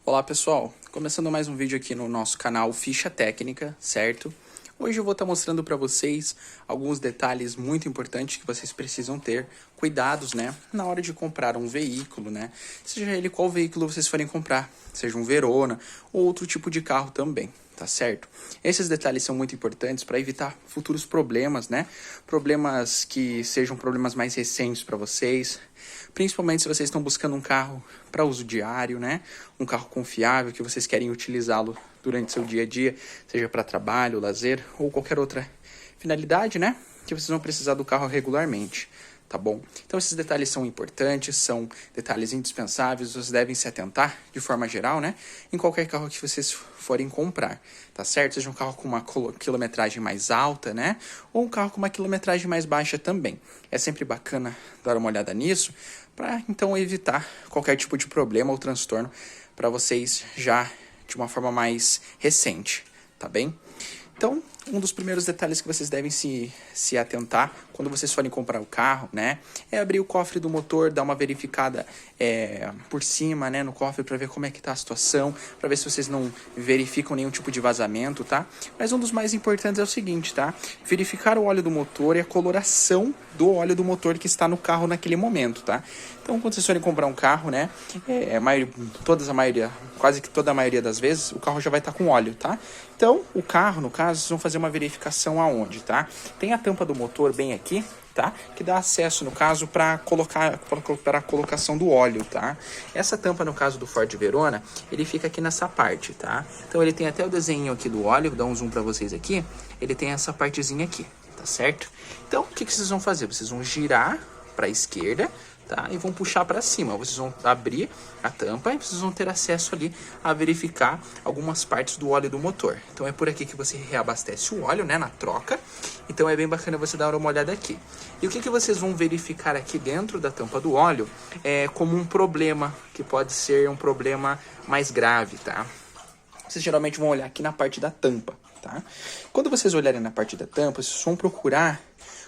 Olá pessoal, começando mais um vídeo aqui no nosso canal Ficha Técnica, certo? Hoje eu vou estar mostrando para vocês alguns detalhes muito importantes que vocês precisam ter cuidados, né, na hora de comprar um veículo, né, seja ele qual veículo vocês forem comprar, seja um Verona ou outro tipo de carro também, tá certo? Esses detalhes são muito importantes para evitar futuros problemas, né, problemas que sejam problemas mais recentes para vocês, principalmente se vocês estão buscando um carro para uso diário, né, um carro confiável que vocês querem utilizá-lo durante seu dia a dia, seja para trabalho, lazer ou qualquer outra finalidade, né? Que vocês vão precisar do carro regularmente, tá bom? Então esses detalhes são importantes, são detalhes indispensáveis, vocês devem se atentar de forma geral, né? Em qualquer carro que vocês forem comprar, tá certo? Seja um carro com uma quilometragem mais alta, né? Ou um carro com uma quilometragem mais baixa também. É sempre bacana dar uma olhada nisso, para então evitar qualquer tipo de problema ou transtorno para vocês já de uma forma mais recente, tá bem? Então, um dos primeiros detalhes que vocês devem se atentar quando vocês forem comprar o carro, né, é abrir o cofre do motor, dar uma verificada por cima, né, no cofre para ver como é que tá a situação, para ver se vocês não verificam nenhum tipo de vazamento, tá? Mas um dos mais importantes é o seguinte, tá? Verificar o óleo do motor e a coloração do óleo do motor que está no carro naquele momento, tá? Então, quando vocês forem comprar um carro, né, quase que toda a maioria das vezes, o carro já vai estar com óleo, tá? Então, o carro, no caso, vocês vão fazer uma verificação aonde, tá? Tem a tampa do motor bem aqui, tá? Que dá acesso, no caso, para a colocação do óleo, tá? Essa tampa, no caso do Ford Verona, ele fica aqui nessa parte, tá? Então, ele tem até o desenho aqui do óleo, vou dar um zoom para vocês aqui. Ele tem essa partezinha aqui, tá certo? Então, o que vocês vão fazer? Vocês vão girar para a esquerda, tá? E vão puxar para cima. Vocês vão abrir a tampa e vocês vão ter acesso ali a verificar algumas partes do óleo do motor. Então é por aqui que você reabastece o óleo, né, na troca. Então é bem bacana você dar uma olhada aqui. E o que vocês vão verificar aqui dentro da tampa do óleo é como um problema, que pode ser um problema mais grave, tá? Vocês geralmente vão olhar aqui na parte da tampa, tá? Quando vocês olharem na parte da tampa, vocês vão procurar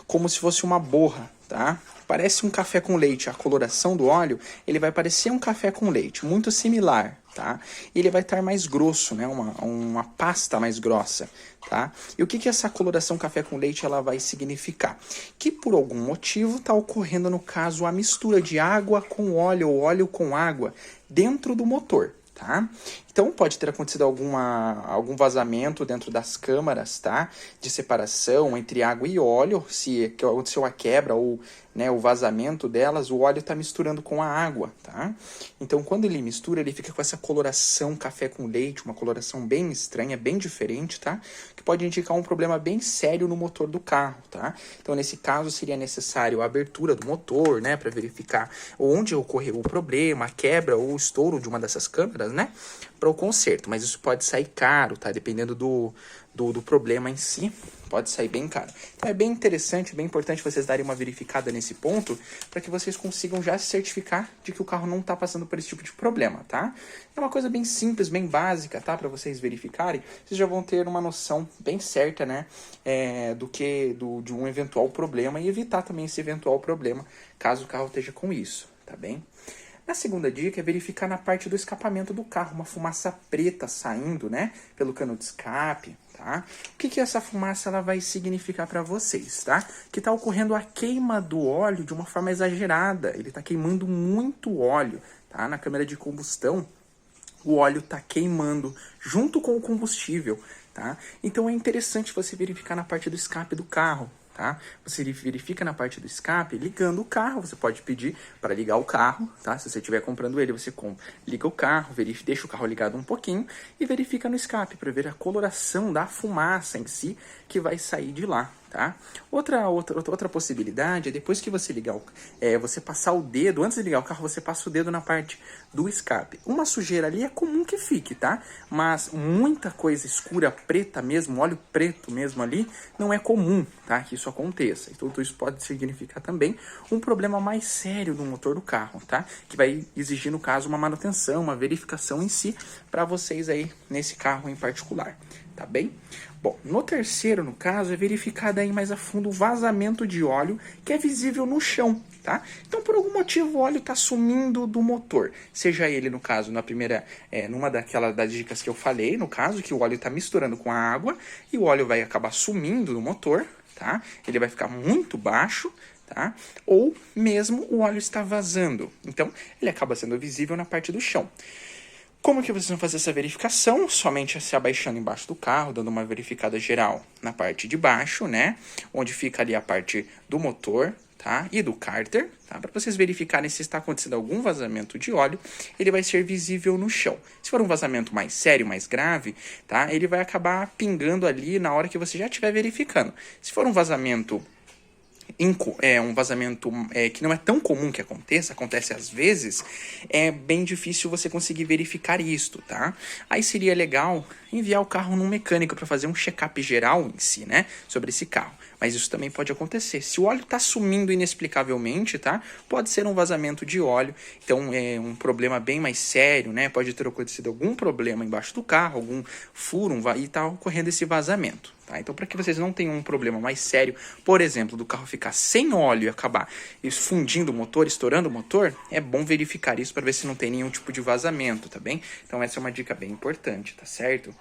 como se fosse uma borra, tá? Parece um café com leite. A coloração do óleo, ele vai parecer um café com leite, muito similar, tá? E ele vai estar mais grosso, né? Uma pasta mais grossa, tá? E o que essa coloração café com leite ela vai significar? Que por algum motivo está ocorrendo, no caso, a mistura de água com óleo ou óleo com água dentro do motor, tá? Então pode ter acontecido algum vazamento dentro das câmaras, tá? De separação entre água e óleo, se aconteceu a quebra ou, né, o vazamento delas, o óleo está misturando com a água, tá? Então quando ele mistura, ele fica com essa coloração café com leite, uma coloração bem estranha, bem diferente, tá? Que pode indicar um problema bem sério no motor do carro, tá? Então nesse caso seria necessário a abertura do motor, né, para verificar onde ocorreu o problema, a quebra ou o estouro de uma dessas câmeras, né? Para o conserto, mas isso pode sair caro, tá? Dependendo do problema em si, pode sair bem caro. Então é bem interessante, bem importante vocês darem uma verificada nesse ponto, para que vocês consigam já se certificar de que o carro não está passando por esse tipo de problema, tá? É uma coisa bem simples, bem básica, tá? Para vocês verificarem, vocês já vão ter uma noção bem certa, né? De um eventual problema e evitar também esse eventual problema, caso o carro esteja com isso, tá bem? Na segunda dica é verificar na parte do escapamento do carro, uma fumaça preta saindo, né, pelo cano de escape, tá? O que essa fumaça ela vai significar para vocês, tá? Que está ocorrendo a queima do óleo de uma forma exagerada, ele está queimando muito óleo, tá? Na câmara de combustão, o óleo está queimando junto com o combustível, tá? Então é interessante você verificar na parte do escape do carro, tá? Você verifica na parte do escape, ligando o carro, você pode pedir para ligar o carro, tá? Se você estiver comprando ele, você liga o carro, deixa o carro ligado um pouquinho e verifica no escape para ver a coloração da fumaça em si que vai sair de lá, tá? Outra possibilidade é depois que você ligar você passar o dedo, antes de ligar o carro, você passa o dedo na parte do escape. Uma sujeira ali é comum que fique, tá? Mas muita coisa escura, preta mesmo, óleo preto mesmo ali, não é comum, tá? Que isso aconteça. Então isso pode significar também um problema mais sério no motor do carro, tá? Que vai exigir, no caso, uma manutenção, uma verificação em si para vocês aí nesse carro em particular, tá bem? Bom, no terceiro, no caso, é verificar daí mais a fundo o vazamento de óleo que é visível no chão, tá? Então, por algum motivo, o óleo está sumindo do motor. Seja ele, no caso, na primeira, numa das dicas que eu falei, no caso, que o óleo está misturando com a água e o óleo vai acabar sumindo do motor, tá? Ele vai ficar muito baixo, tá? Ou mesmo o óleo está vazando. Então, ele acaba sendo visível na parte do chão. Como que vocês vão fazer essa verificação? Somente se abaixando embaixo do carro, dando uma verificada geral na parte de baixo, né? Onde fica ali a parte do motor, tá? E do cárter, tá? Para vocês verificarem se está acontecendo algum vazamento de óleo, ele vai ser visível no chão. Se for um vazamento mais sério, mais grave, tá? Ele vai acabar pingando ali na hora que você já estiver verificando. Se for um vazamento que não é tão comum que acontece às vezes, é bem difícil você conseguir verificar isto, tá? Aí seria legal enviar o carro num mecânico para fazer um check-up geral em si, né, sobre esse carro. Mas isso também pode acontecer. Se o óleo está sumindo inexplicavelmente, tá? Pode ser um vazamento de óleo, então é um problema bem mais sério, né? Pode ter acontecido algum problema embaixo do carro, algum furo, e está ocorrendo esse vazamento. Tá? Então, para que vocês não tenham um problema mais sério, por exemplo, do carro ficar sem óleo e acabar fundindo o motor, estourando o motor, é bom verificar isso para ver se não tem nenhum tipo de vazamento, tá bem? Então, essa é uma dica bem importante, tá certo?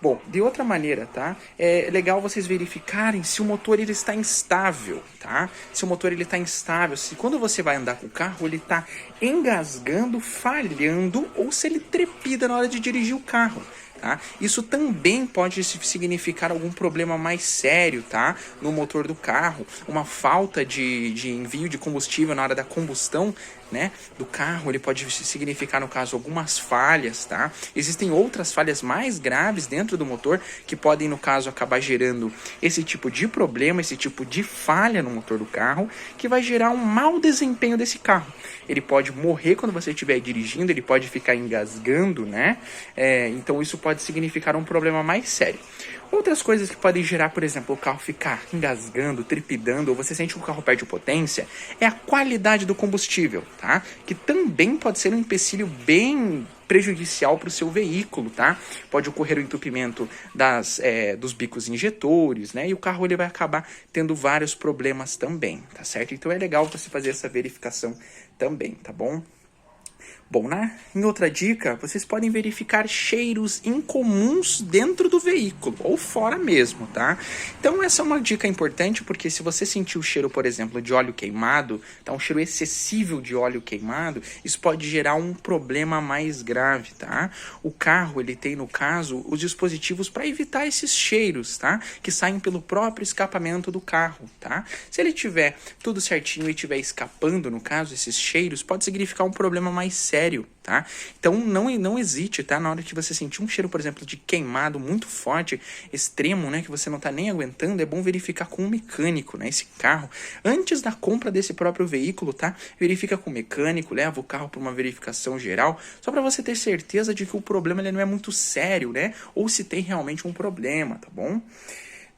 Bom, de outra maneira, tá? É legal vocês verificarem se o motor ele está instável, tá? Se o motor ele está instável, se quando você vai andar com o carro ele está engasgando, falhando ou se ele trepida na hora de dirigir o carro. Tá? Isso também pode significar algum problema mais sério, tá? No motor do carro, uma falta de envio de combustível na hora da combustão, né, do carro. Ele pode significar, no caso, algumas falhas, tá? Existem outras falhas mais graves dentro do motor que podem, no caso, acabar gerando esse tipo de problema, esse tipo de falha no motor do carro, que vai gerar um mau desempenho desse carro. Ele pode morrer quando você estiver dirigindo, ele pode ficar engasgando, né? Então isso pode significar um problema mais sério. Outras coisas que podem gerar, por exemplo, o carro ficar engasgando, trepidando, ou você sente que o carro perde potência, é a qualidade do combustível, tá? Que também pode ser um empecilho bem prejudicial para o seu veículo, tá? Pode ocorrer o entupimento dos bicos injetores, né? E o carro ele vai acabar tendo vários problemas também, tá certo? Então é legal você fazer essa verificação também, tá bom? Bom, né? Em outra dica, vocês podem verificar cheiros incomuns dentro do veículo, ou fora mesmo, tá? Então essa é uma dica importante, porque se você sentir o cheiro, por exemplo, de óleo queimado, tá? Um cheiro excessivo de óleo queimado, isso pode gerar um problema mais grave, tá? O carro, ele tem, no caso, os dispositivos para evitar esses cheiros, tá? Que saem pelo próprio escapamento do carro, tá? Se ele tiver tudo certinho e tiver escapando, no caso, esses cheiros, pode significar um problema mais sério, tá? Então não hesite, tá? Na hora que você sentir um cheiro, por exemplo, de queimado muito forte, extremo, né? Que você não tá nem aguentando, é bom verificar com um mecânico, né? Esse carro, antes da compra desse próprio veículo, tá? Verifica com o mecânico, leva o carro para uma verificação geral, só para você ter certeza de que o problema ele não é muito sério, né? Ou se tem realmente um problema, tá bom?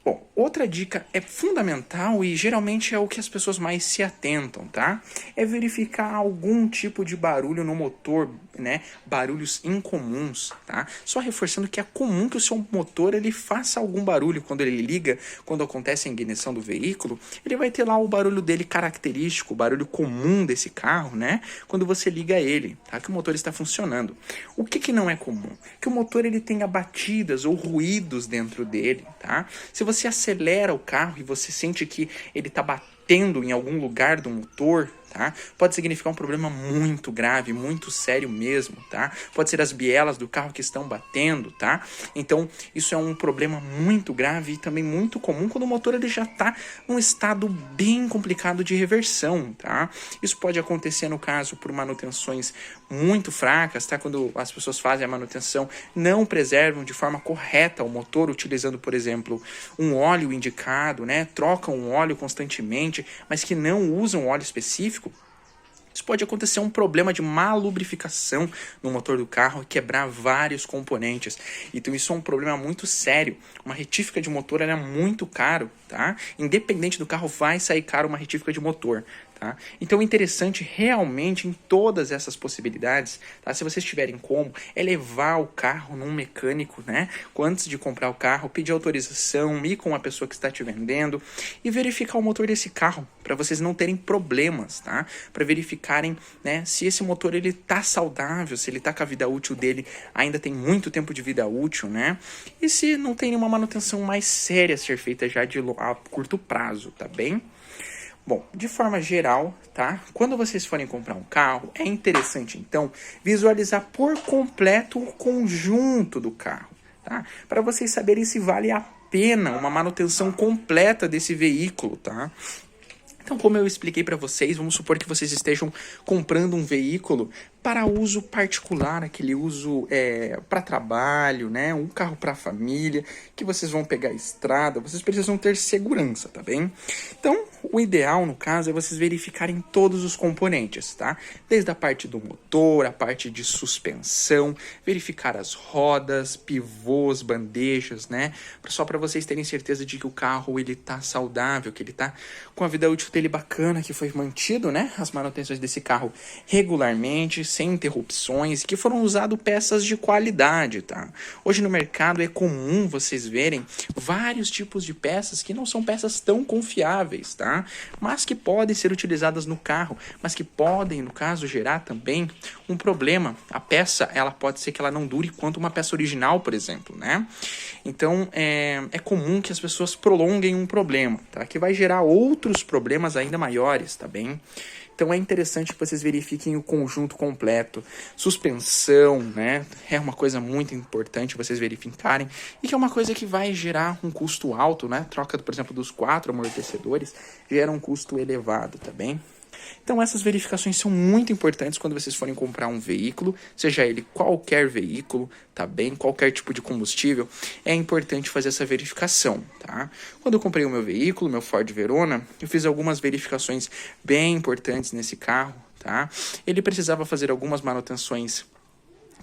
Bom, outra dica é fundamental e geralmente é o que as pessoas mais se atentam, tá? É verificar algum tipo de barulho no motor, né? Barulhos incomuns, tá? Só reforçando que é comum que o seu motor ele faça algum barulho quando ele liga, quando acontece a ignição do veículo, ele vai ter lá o barulho dele característico, o barulho comum desse carro, né? Quando você liga ele, tá? Que o motor está funcionando. O que não é comum? Que o motor ele tenha batidas ou ruídos dentro dele, tá? Se você acelera o carro e você sente que ele está batendo em algum lugar do motor, tá? Pode significar um problema muito grave, muito sério mesmo, tá? Pode ser as bielas do carro que estão batendo, tá? Então, isso é um problema muito grave e também muito comum quando o motor ele já está num estado bem complicado de reversão, tá? Isso pode acontecer, no caso, por manutenções muito fracas, tá? Quando as pessoas fazem a manutenção, não preservam de forma correta o motor, utilizando, por exemplo, um óleo indicado, né? Trocam o óleo constantemente, mas que não usam óleo específico. Isso pode acontecer um problema de má lubrificação no motor do carro e quebrar vários componentes. Então isso é um problema muito sério. Uma retífica de motor ela é muito caro, tá? Independente do carro, vai sair caro uma retífica de motor, Tá? Então, o interessante realmente em todas essas possibilidades, tá? Se vocês tiverem como, é levar o carro num mecânico, né? Antes de comprar o carro, pedir autorização, ir com a pessoa que está te vendendo e verificar o motor desse carro, para vocês não terem problemas, tá? Para verificarem, né, se esse motor ele tá saudável, se ele tá com a vida útil dele, ainda tem muito tempo de vida útil, né? E se não tem nenhuma manutenção mais séria a ser feita já a curto prazo, tá bem? Bom, de forma geral, tá? Quando vocês forem comprar um carro, é interessante, então, visualizar por completo o conjunto do carro, tá? Para vocês saberem se vale a pena uma manutenção completa desse veículo, tá? Então, como eu expliquei para vocês, vamos supor que vocês estejam comprando um veículo para uso particular, aquele uso para trabalho, né? Um carro para família, que vocês vão pegar a estrada, vocês precisam ter segurança, tá bem? Então, o ideal, no caso, é vocês verificarem todos os componentes, tá? Desde a parte do motor, a parte de suspensão, verificar as rodas, pivôs, bandejas, né? Só para vocês terem certeza de que o carro ele tá saudável, que ele tá com a vida útil dele bacana, que foi mantido, né? As manutenções desse carro regularmente, sem interrupções, que foram usadas peças de qualidade, tá? Hoje no mercado é comum vocês verem vários tipos de peças que não são peças tão confiáveis, tá? Mas que podem ser utilizadas no carro, mas que podem, no caso, gerar também um problema. A peça, ela pode ser que ela não dure quanto uma peça original, por exemplo, né? Então, é comum que as pessoas prolonguem um problema, tá? Que vai gerar outros problemas ainda maiores, tá bem? Então é interessante que vocês verifiquem o conjunto completo. Suspensão, né? É uma coisa muito importante vocês verificarem. E que é uma coisa que vai gerar um custo alto, né? Troca, por exemplo, dos 4 amortecedores gera um custo elevado, tá bem? Então essas verificações são muito importantes quando vocês forem comprar um veículo, seja ele qualquer veículo, tá bem? Qualquer tipo de combustível, é importante fazer essa verificação, tá? Quando eu comprei o meu veículo, meu Ford Verona, eu fiz algumas verificações bem importantes nesse carro, tá? Ele precisava fazer algumas manutenções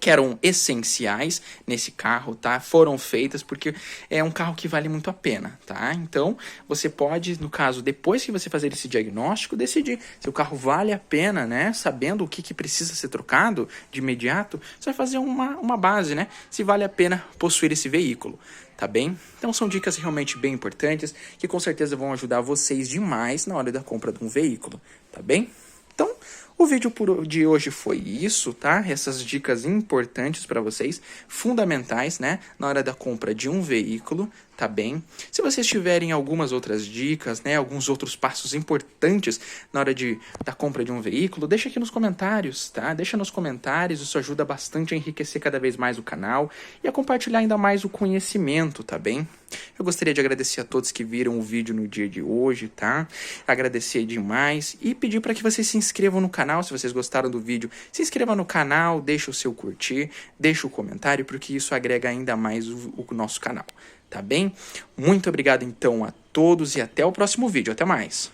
que eram essenciais nesse carro, tá? Foram feitas porque é um carro que vale muito a pena, tá? Então, você pode, no caso, depois que você fazer esse diagnóstico, decidir se o carro vale a pena, né? Sabendo o que precisa ser trocado de imediato, você vai fazer uma base, né? Se vale a pena possuir esse veículo, tá bem? Então, são dicas realmente bem importantes que com certeza vão ajudar vocês demais na hora da compra de um veículo, tá bem? Então, o vídeo de hoje foi isso, tá? Essas dicas importantes para vocês, fundamentais, né? Na hora da compra de um veículo, tá bem? Se vocês tiverem algumas outras dicas, né? Alguns outros passos importantes na hora da compra de um veículo, deixa aqui nos comentários, tá? Deixa nos comentários, isso ajuda bastante a enriquecer cada vez mais o canal e a compartilhar ainda mais o conhecimento, tá bem? Eu gostaria de agradecer a todos que viram o vídeo no dia de hoje, tá? Agradecer demais e pedir para que vocês se inscrevam no canal, se vocês gostaram do vídeo. Se inscreva no canal, deixa o seu curtir, deixa o comentário, porque isso agrega ainda mais o nosso canal, tá bem? Muito obrigado então a todos e até o próximo vídeo. Até mais!